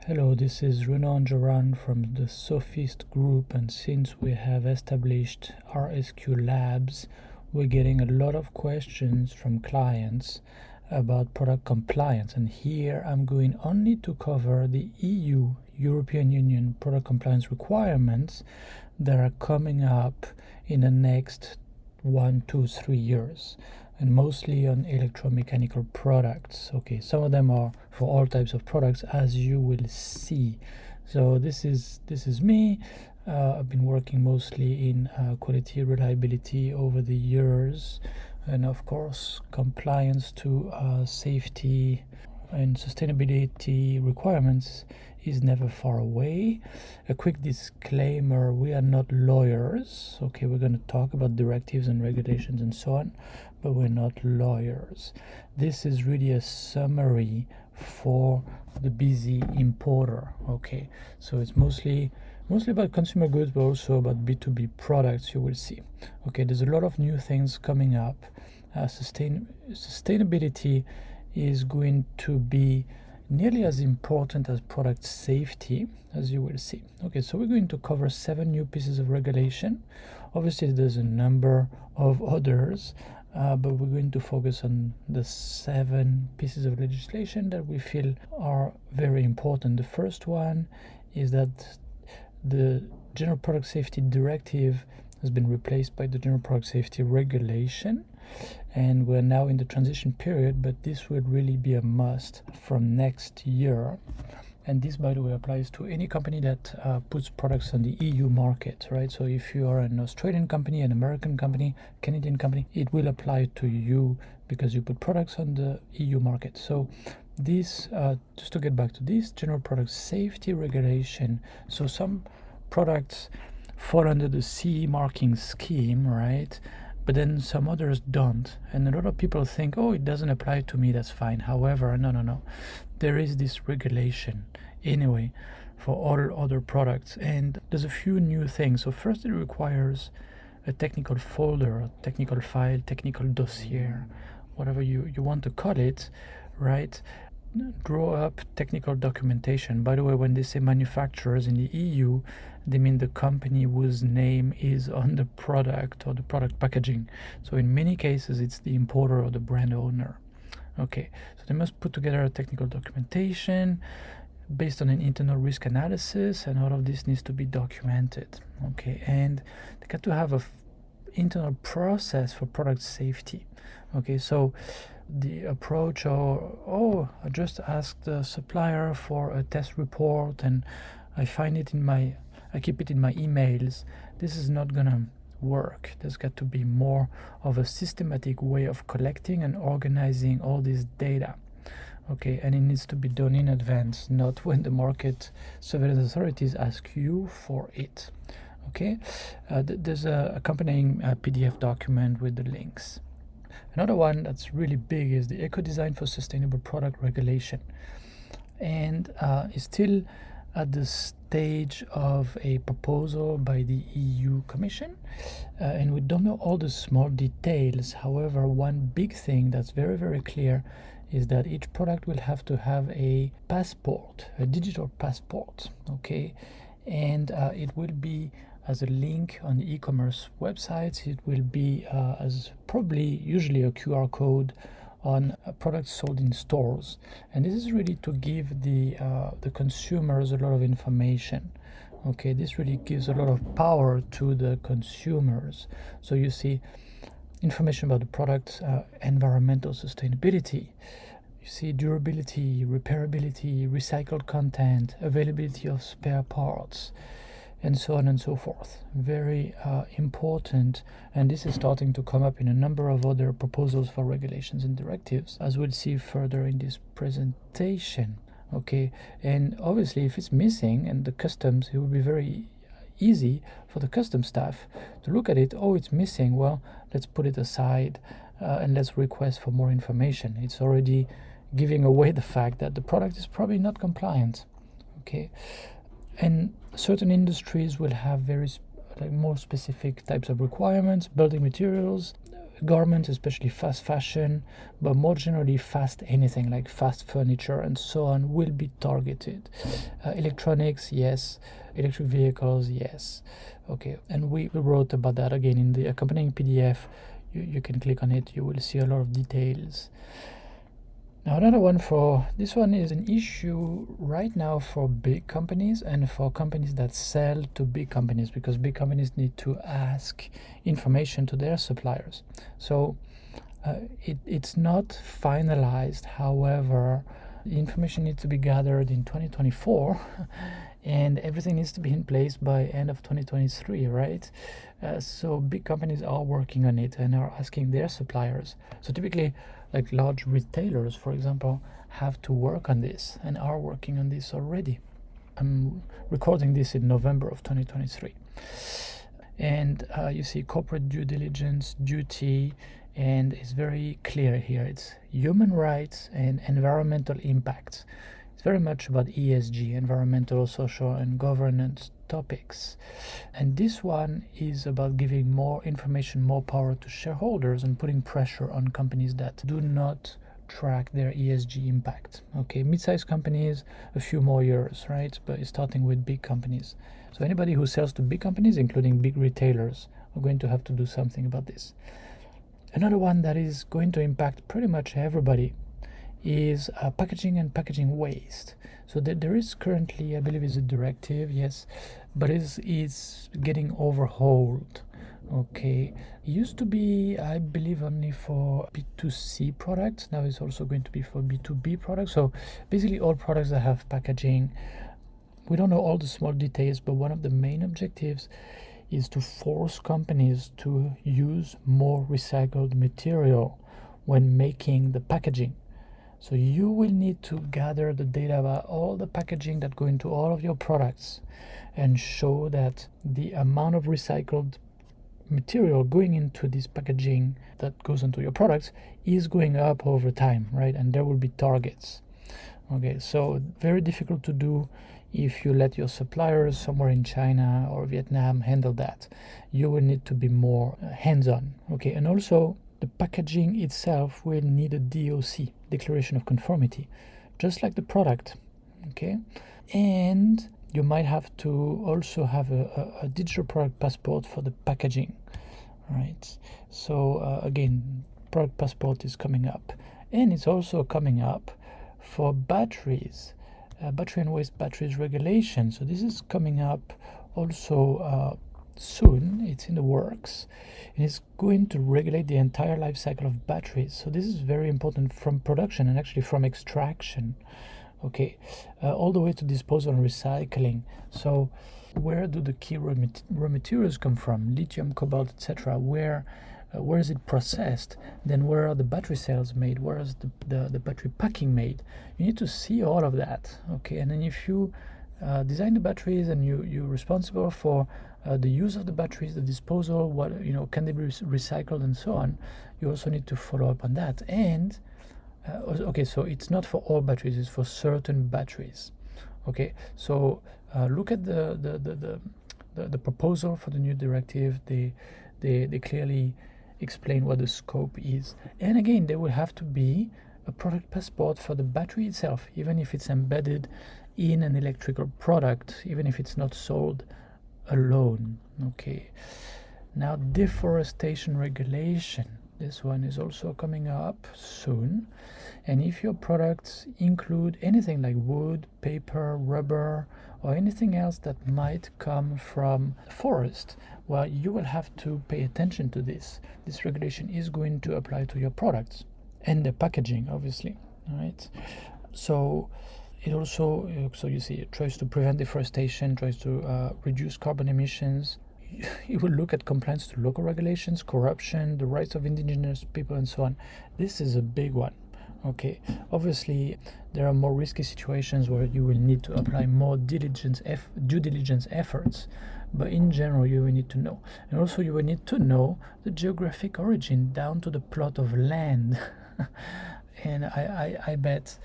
Hello, this is Renaud Anjoran from the Sophist Group, and since we have established RSQ-Labs, we're getting a lot of questions from clients about product compliance, and here I'm going only to cover the European Union product compliance requirements that are coming up in the next 1, 2, 3 years, and mostly on electromechanical products. Okay, some of them are for all types of products, as you will see. So this is me. I've been working mostly in quality reliability over the years, and of course compliance to safety and sustainability requirements is never far away. A quick disclaimer: we are not lawyers. Okay, we're going to talk about directives and regulations and so on, but we're not lawyers. This is really a summary for the busy importer. Okay, so it's mostly about consumer goods, but also about B2B products. You will see. Okay, there's a lot of new things coming up. Sustainability is going to be nearly as important as product safety, as you will see. Okay, so we're going to cover 7 new pieces of regulation. Obviously there's a number of others, but we're going to focus on the 7 pieces of legislation that we feel are very important. The first one is that the General Product Safety Directive has been replaced by the General Product Safety Regulation, and we're now in the transition period, but this will really be a must from next year. And this, by the way, applies to any company that puts products on the EU market, right? So if you are an Australian company, an American company, Canadian company, it will apply to you because you put products on the EU market. So this, just to get back to this, General Product Safety Regulation. So some products fall under the CE marking scheme, right? But then some others don't, and a lot of people think, oh, it doesn't apply to me, that's fine. However, no, there is this regulation anyway for all other products, and there's a few new things. So first, it requires a technical folder, a technical file, technical dossier, whatever you want to call it, right? Draw up technical documentation. By the way, when they say manufacturers in the EU, they mean the company whose name is on the product or the product packaging. So in many cases it's the importer or the brand owner. Okay, so they must put together a technical documentation based on an internal risk analysis, and all of this needs to be documented. Okay, and they got to have a internal process for product safety. Okay, so the approach, I just asked the supplier for a test report and I keep it in my emails. This is not gonna work. There's got to be more of a systematic way of collecting and organizing all this data. Okay, and it needs to be done in advance, not when the market surveillance authorities ask you for it. Okay, there's a accompanying PDF document with the links. Another one that's really big is the Eco-Design for Sustainable Product Regulation, and is still at the stage of a proposal by the EU Commission, and we don't know all the small details. However, one big thing that's very, very clear is that each product will have to have a passport, a digital passport, okay, and it will be as a link on the e-commerce websites. It will be as probably usually a QR code on products sold in stores, and this is really to give the consumers a lot of information. Okay, this really gives a lot of power to the consumers. So you see information about the product, environmental sustainability, you see durability, repairability, recycled content, availability of spare parts, and so on and so forth. Very important, and this is starting to come up in a number of other proposals for regulations and directives, as we'll see further in this presentation. Okay, and obviously if it's missing and the customs, it will be very easy for the custom staff to look at it. Oh, it's missing, well, let's put it aside and let's request for more information. It's already giving away the fact that the product is probably not compliant. Okay, and certain industries will have very more specific types of requirements. Building materials, garments, especially fast fashion, but more generally fast anything like fast furniture and so on will be targeted. Electronics, yes. Electric vehicles, yes. Okay, and we wrote about that again in the accompanying PDF. You can click on it, you will see a lot of details. Now another one, for this one is an issue right now for big companies and for companies that sell to big companies, because big companies need to ask information to their suppliers. So it's not finalized. However, the information needs to be gathered in 2024 and everything needs to be in place by end of 2023, right? So big companies are working on it and are asking their suppliers. So typically, like large retailers, for example, have to work on this and are working on this already. I'm recording this in November of 2023. And you see corporate due diligence, duty, and it's very clear here. It's human rights and environmental impacts. It's very much about ESG, environmental, social, and governance topics. And this one is about giving more information, more power to shareholders and putting pressure on companies that do not track their ESG impact. Okay, mid-sized companies, a few more years, right? But it's starting with big companies. So anybody who sells to big companies, including big retailers, are going to have to do something about this. Another one that is going to impact pretty much everybody is packaging and packaging waste. So there is currently, I believe, is a directive, yes, but it's getting overhauled. Okay, it used to be, I believe, only for B2C products. Now it's also going to be for B2B products. So basically all products that have packaging. We don't know all the small details, but one of the main objectives is to force companies to use more recycled material when making the packaging. So you will need to gather the data about all the packaging that go into all of your products and show that the amount of recycled material going into this packaging that goes into your products is going up over time, right? And there will be targets. Okay, so very difficult to do if you let your suppliers somewhere in China or Vietnam handle that. You will need to be more hands-on. Okay, and also the packaging itself will need a DOC, Declaration of Conformity, just like the product. Okay, and you might have to also have a digital product passport for the packaging, right? So again, product passport is coming up, and it's also coming up for batteries, battery and waste batteries regulation. So this is coming up also soon. It's in the works, and it's going to regulate the entire life cycle of batteries. So this is very important, from production and actually from extraction, okay, all the way to disposal and recycling. So where do the key raw materials come from? Lithium, cobalt, etc. Where is it processed? Then where are the battery cells made? Where is the battery packing made? You need to see all of that, okay? And then if you design the batteries and you're responsible for the use of the batteries, the disposal, what, can they be recycled and so on, you also need to follow up on that. And okay, so it's not for all batteries, it's for certain batteries. Okay, so look at the proposal for the new directive. They clearly explain what the scope is, and again, there will have to be a product passport for the battery itself, even if it's embedded in an electrical product, even if it's not sold alone. Okay, now deforestation regulation, this one is also coming up soon. And if your products include anything like wood, paper, rubber, or anything else that might come from the forest, well, you will have to pay attention to this. This regulation is going to apply to your products and the packaging, obviously. All right. So it also, so you see, it tries to prevent deforestation, tries to reduce carbon emissions. It will look at compliance to local regulations, corruption, the rights of indigenous people, and so on. This is a big one. Okay, obviously there are more risky situations where you will need to apply more due diligence efforts, but in general you will need to know. And also you will need to know the geographic origin down to the plot of land. And I bet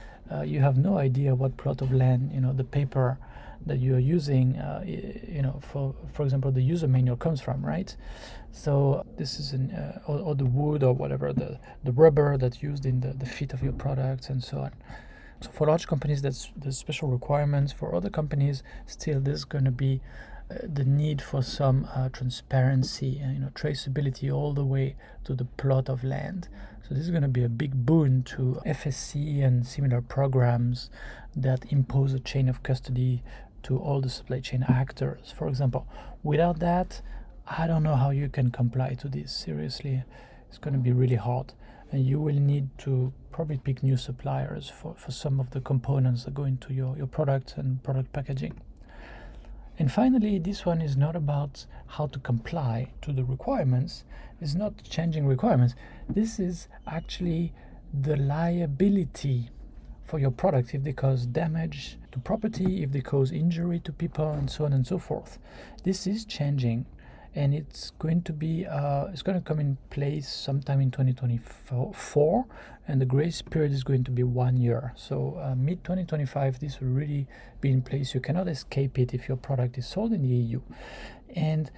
you have no idea what plot of land, the paper that you're using, for example, the user manual comes from, right? So this is or the wood or whatever, the rubber that's used in the fit of your products and so on. So for large companies, there's special requirements. For other companies, still there's going to be the need for some transparency and traceability all the way to the plot of land. So this is going to be a big boon to FSC and similar programs that impose a chain of custody to all the supply chain actors, for example. Without that, I don't know how you can comply to this. Seriously, it's going to be really hard, and you will need to probably pick new suppliers for some of the components that go into your product and product packaging. And finally, this one is not about how to comply to the requirements. It's not changing requirements. This is actually the liability for your product if they cause damage to property, if they cause injury to people, and so on and so forth. This is changing, and it's going to come in place sometime in 2024, and the grace period is going to be 1 year. So mid 2025, this will really be in place. You cannot escape it if your product is sold in the EU. And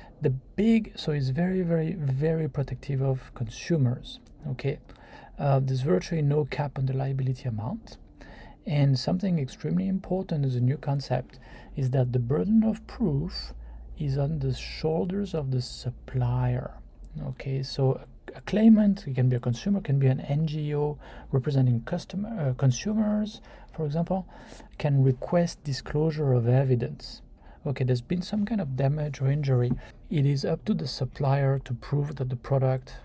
so it's very, very, very protective of consumers. Okay, there's virtually no cap on the liability amount. And something extremely important as a new concept is that the burden of proof is on the shoulders of the supplier. Okay, so a claimant, it can be a consumer, can be an NGO representing consumers, for example, can request disclosure of evidence. Okay, there's been some kind of damage or injury. It is up to the supplier to prove that the product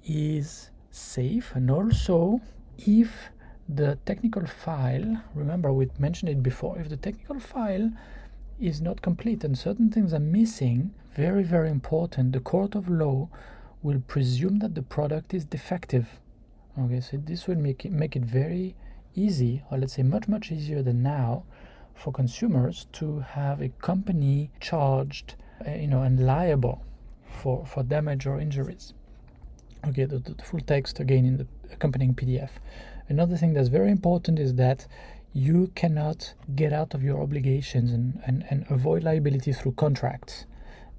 is safe, and also if the technical file, remember we mentioned it before, if the technical file is not complete and certain things are missing, very, very important, the court of law will presume that the product is defective. Okay, so this will make it very easy, or let's say much, much easier than now, for consumers to have a company charged and liable for damage or injuries. Okay, the full text again in the accompanying PDF. Another thing that's very important is that you cannot get out of your obligations and avoid liability through contracts.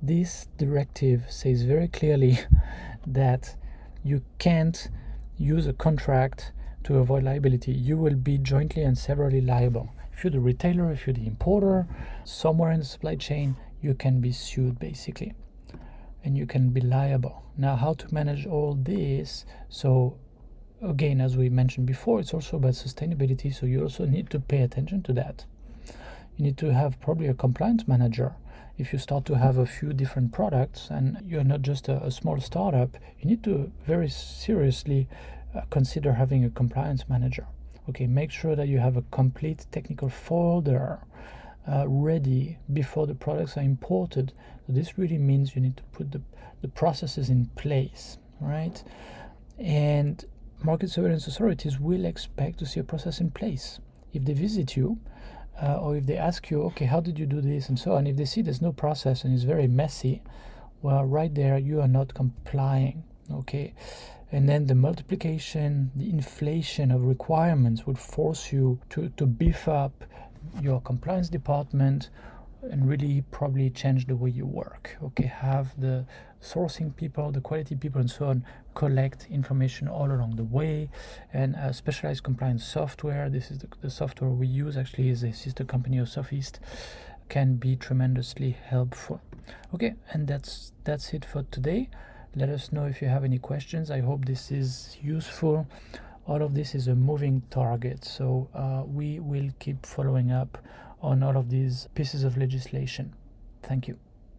This directive says very clearly that you can't use a contract to avoid liability. You will be jointly and severally liable. If you're the retailer, if you're the importer, somewhere in the supply chain, you can be sued basically, and you can be liable. Now, how to manage all this? So again, as we mentioned before, it's also about sustainability, so you also need to pay attention to that. You need to have probably a compliance manager. If you start to have a few different products and you're not just a small startup, you need to very seriously consider having a compliance manager. Okay, make sure that you have a complete technical folder ready before the products are imported. So this really means you need to put the processes in place, right? And market surveillance authorities will expect to see a process in place. If they visit you or if they ask you, okay, how did you do this and so on, if they see there's no process and it's very messy, well, right there you are not complying. Okay, and then the multiplication, the inflation of requirements would force you to beef up your compliance department and really probably change the way you work. Okay, have the sourcing people, the quality people and so on collect information all along the way, and specialized compliance software, this is the software we use, actually is a sister company of Sophist, can be tremendously helpful. Okay, and that's it for today. Let us know if you have any questions. I hope this is useful. All of this is a moving target, so we will keep following up on all of these pieces of legislation. Thank you.